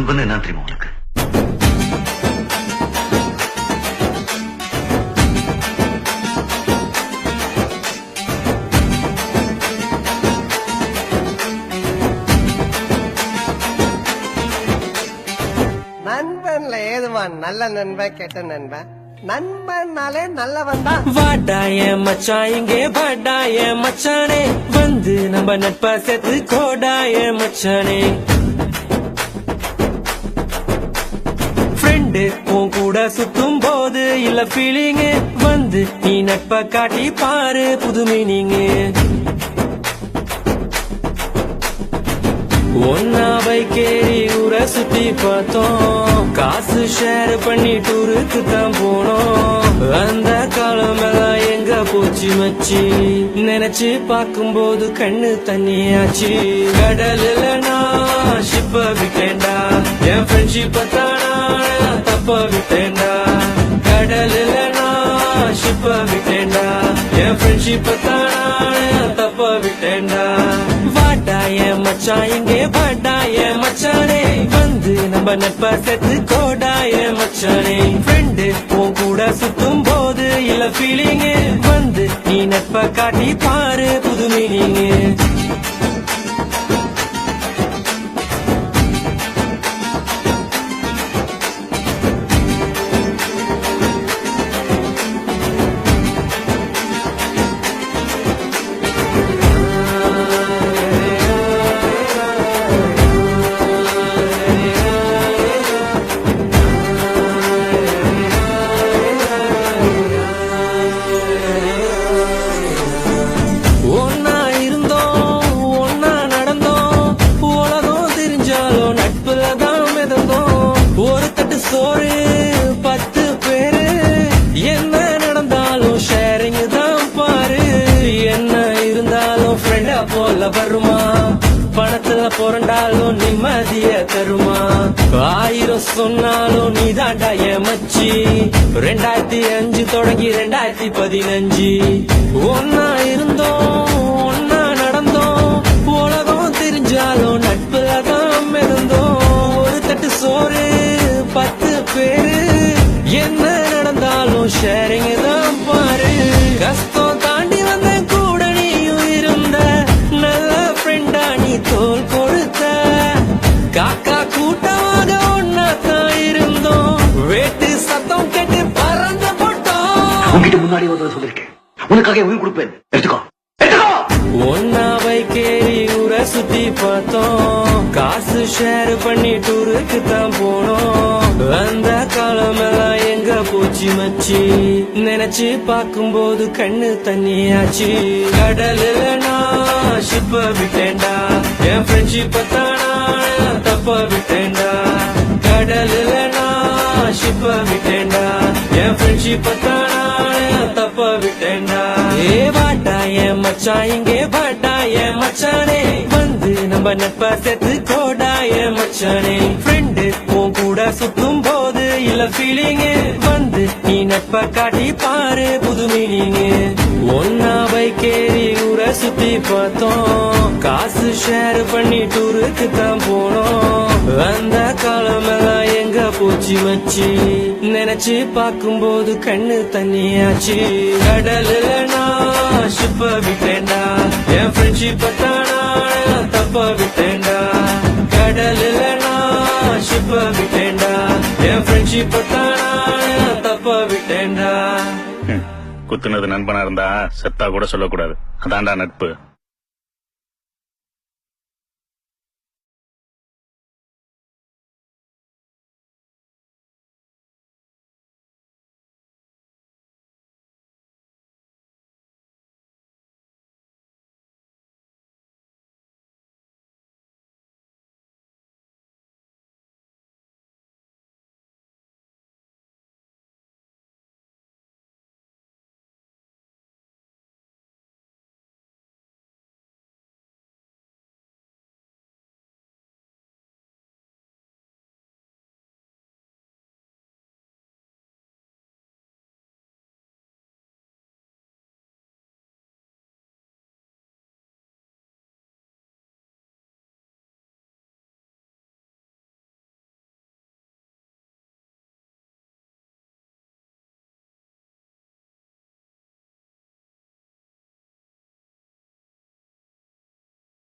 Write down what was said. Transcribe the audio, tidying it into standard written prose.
நண்பன் என்ன தெரியுமா உனக்கு? நண்பன்ல ஏதுவான் நல்ல நண்பன் கெட்ட நண்பன்? நண்பன்னாலே நல்லவன் தான். வாடாய மச்சான் இங்கே வாடாய மச்சானே, வந்து நம்ம நட்பா சேர்த்து கோடாய மச்சானே. ஃப்ரெண்டு உன் கூட சுத்தும் போது இல்ல ஃபீலிங்கு, வந்து நீ நட்பா காட்டி பாரு புது மீனிங்கு. ஒன்னா பைக்கேறி ஊரை சுத்தி பார்த்தோம், காசு ஷேர் பண்ணி டூருக்கு தான் போனோம். அந்த காலம் எல்லாம் எங்க போச்சு மச்சி, நினைச்சு பார்க்கும்போது கண்ணு தண்ணியாச்சு. கடலில் நான் ஷிப்ப விட்டேன்டா, என் ஃப்ரெண்ட்ஷிப்ப தானா தப்ப விட்டேன்டா. கடலில் நான் ஷிப்ப விட்டேன்டா, என் ஃப்ரெண்ட்ஷிப்ப தானா தப்ப விட்டேன்டா. வாடாய மச்சான் இங்கே வாடாய மச்சானே, வந்து நம்ம நட்பா சேர்த்து கோடாய மச்சானே. ஃப்ரெண்டு உன் கூட சுத்தும் போது இல்ல ஃபீலிங்கு, வந்து நீ நட்பா காட்டி பாரு புது மீனிங்கு. சோறு 10 பேரு, என்ன நடந்தாலும் ஷேரிங் தான் பாரு. என்ன இருந்தாலும் ஃப்ரெண்டா போல வருமா, பணத்துல புரண்டாலும் நிம்மதிய தருமா. 1000 சொன்னாலும் நீ தாண்டா என் மச்சி. 2005 தொடங்கி 2015 ஒன்னா இருந்தோம் ஒன்னா நடந்தோம், உலகம் தெரிஞ்சாலும் நட்புல தான் மிதந்தோம். ஒரு தட்டு சோறு 10 பேரு, என்ன நடந்தாலும் ஷேரிங் தான் பாரு. கஷ்டம் தாண்டி வந்த கூட நீயும் இருந்த, நல்ல ஃப்ரெண்டா நீ தோல் கொடுத்த. காக்கா கூட்டமாக ஒன்னா தான் இருந்தோம், வேட்டு சத்தம் கேட்டு பறந்து போட்டோம். உன்கிட்ட முன்னாடி ஒரு சொல்லிருக்கேன், உனக்காக உயிர் கொடுப்பேன், எடுத்துக்கோ. ஒன்னா பைக்கேறி ஊரை சுத்தி பார்த்தோம், காசு ஷேர் பண்ணி டூருக்கு தான் போனோம். அந்த காலம் எல்லாம் எங்க போச்சு மச்சி, நினைச்சு பார்க்கும்போது கண்ணு தண்ணியாச்சு. கடலில் நான் ஷிப்ப விட்டேன்டா, என் ஃப்ரெண்ட்ஷிப்ப தானா தப்ப விட்டேன்டா. கடலில் நான் ஷிப்ப விட்டேன்டா, என் ஃப்ரெண்ட்ஷிப்ப தானா தப்ப விட்டேன்டா. ஏ வாடாய மச்சான் இங்கே வாடாய மச்சானே, வந்து நம்ம நட்பா சேர்த்து கோடாய மச்சானே. ஃப்ரெண்டு உன் கூட சுத்தும் போது இல்ல ஃபீலிங்கு, வந்து நீ நட்பா காட்டி பாரு புது மீனிங்கு. ஒன்னா பைக்கேறி ஊரை சுத்தி பார்த்தோம், காசு ஷேர் பண்ணி டூருக்கு தான் போனோம். அந்த காலம் எல்லாம் எங்க போச்சு மச்சி, நினைச்சு பார்க்கும்போது கண்ணு தண்ணியாச்சு. கடலில் நான் ஷிப்ப விட்டேன்டா, என் ஃப்ரெண்ட்ஷிப்ப தானா தப்ப விட்டேன்டா. கடலில் நான் ஷிப்ப விட்டேன்டா, என் ஃப்ரெண்ட்ஷிப்ப தானா தப்ப விட்டேன்டா. குத்துனது நண்பனா இருந்தா செத்தா கூட சொல்லக்கூடாது, அதான்டா நட்பு.